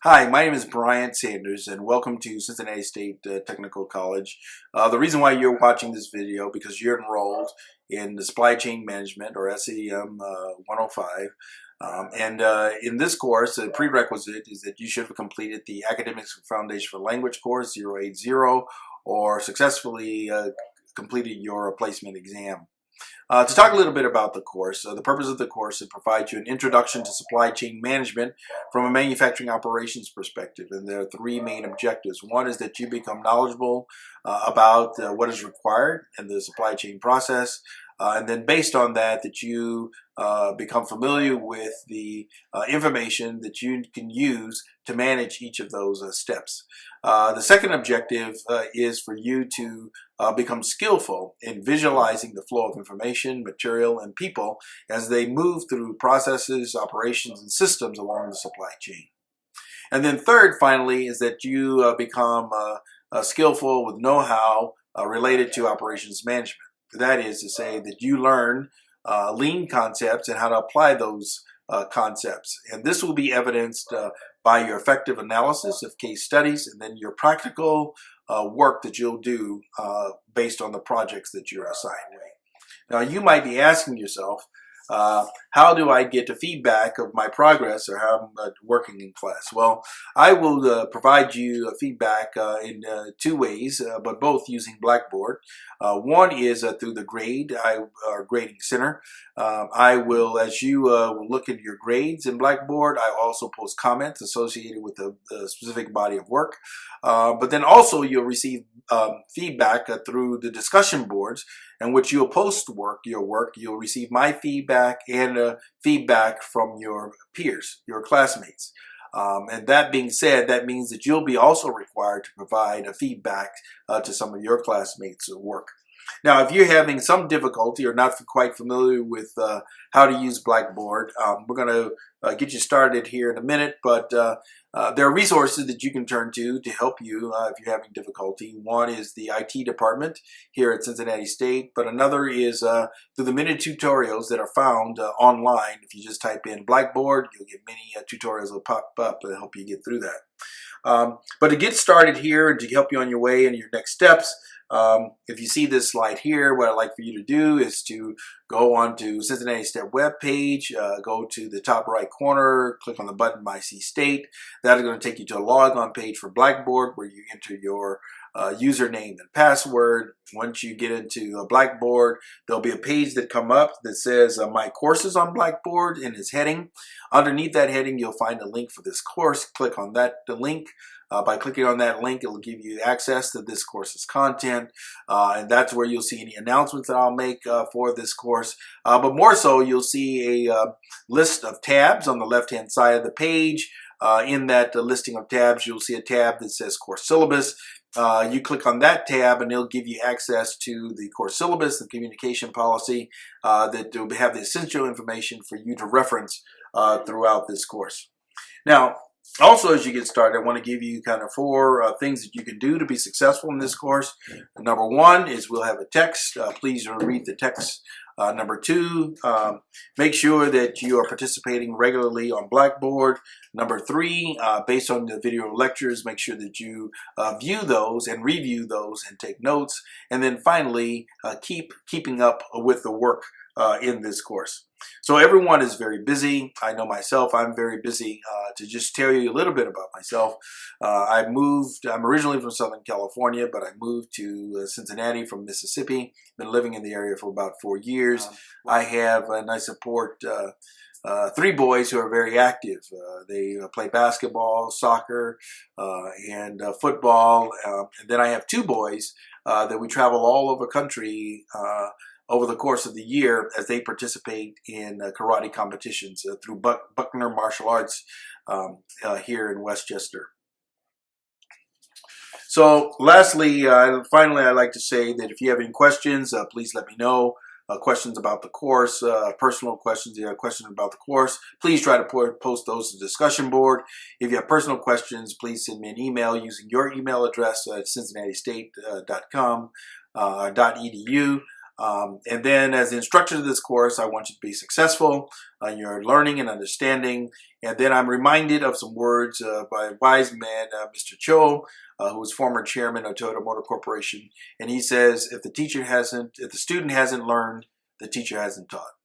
Hi, my name is Brian Sanders and welcome to Cincinnati State Technical College. The reason why you're watching this video because you're enrolled in the Supply Chain Management or SCM 105. In this course, the prerequisite is that you should have completed the Academics Foundation for Language course 080 or successfully completed your placement exam. To talk a little bit about the course, the purpose of the course is to provide you an introduction to supply chain management from a manufacturing operations perspective. And there are three main objectives. One is that you become knowledgeable about what is required in the supply chain process. And then based on that, that you become familiar with the information that you can use to manage each of those steps. The second objective is for you to become skillful in visualizing the flow of information, material, and people as they move through processes, operations, and systems along the supply chain. And then third, finally, is that you become skillful with know-how related to operations management. That is to say that you learn lean concepts and how to apply those concepts. And this will be evidenced by your effective analysis of case studies and then your practical work that you'll do based on the projects that you're assigned with. Now, you might be asking yourself, how do I get the feedback of my progress or how I'm working in class? Well, I will provide you feedback in two ways, but both using Blackboard. One is through the our grading center. I will, as you look at your grades in Blackboard, I also post comments associated with the specific body of work. But then also you'll receive feedback through the discussion boards in which you'll post your work, you'll receive my feedback and feedback from your peers, your classmates. And that being said, that means that you'll be also required to provide a feedback to some of your classmates' work. Now, if you're having some difficulty or not quite familiar with how to use Blackboard, we're going to get you started here in a minute, but there are resources that you can turn to help you if you're having difficulty. One is the IT department here at Cincinnati State, but another is through the many tutorials that are found online. If you just type in Blackboard, you'll get many tutorials that pop up to help you get through that. But to get started here and to help you on your way and your next steps, if you see this slide here, what I'd like for you to do is to go onto Cincinnati State webpage, go to the top right corner, click on the button My C State. That is going to take you to a logon page for Blackboard where you enter your username and password. Once you get into Blackboard, there'll be a page that come up that says My Courses on Blackboard in its heading. Underneath that heading, you'll find a link for this course. Click on the link. By clicking on that link, it'll give you access to this course's content, and that's where you'll see any announcements that I'll make for this course. But more so, you'll see a list of tabs on the left-hand side of the page. In that listing of tabs, you'll see a tab that says Course Syllabus. You click on that tab and it'll give you access to the course syllabus, the communication policy that will have the essential information for you to reference throughout this course. Now, also, as you get started, I want to give you kind of four things that you can do to be successful in this course. Number one is we'll have a text. Please read the text. Number two, make sure that you are participating regularly on Blackboard. Number three, based on the video lectures, make sure that you view those and review those and take notes. And then finally, keeping up with the work in this course. So everyone is very busy. I know myself, I'm very busy. To just tell you a little bit about myself, I'm originally from Southern California, but I moved to Cincinnati from Mississippi. Been living in the area for about 4 years. I have and I support three boys who are very active. They play basketball, soccer, and football. And then I have two boys that we travel all over the country over the course of the year as they participate in karate competitions through Buckner Martial Arts here in Westchester. So lastly, finally, I'd like to say that if you have any questions, please let me know. Questions about the course, personal questions, if you have questions about the course, please try to post those to the discussion board. If you have personal questions, please send me an email using your email address at cincinnatistate.com, .edu. And then as the instructor of this course, I want you to be successful in your learning and understanding. And then I'm reminded of some words by a wise man, Mr. Cho, who was former chairman of Toyota Motor Corporation. And he says, if the student hasn't learned, the teacher hasn't taught.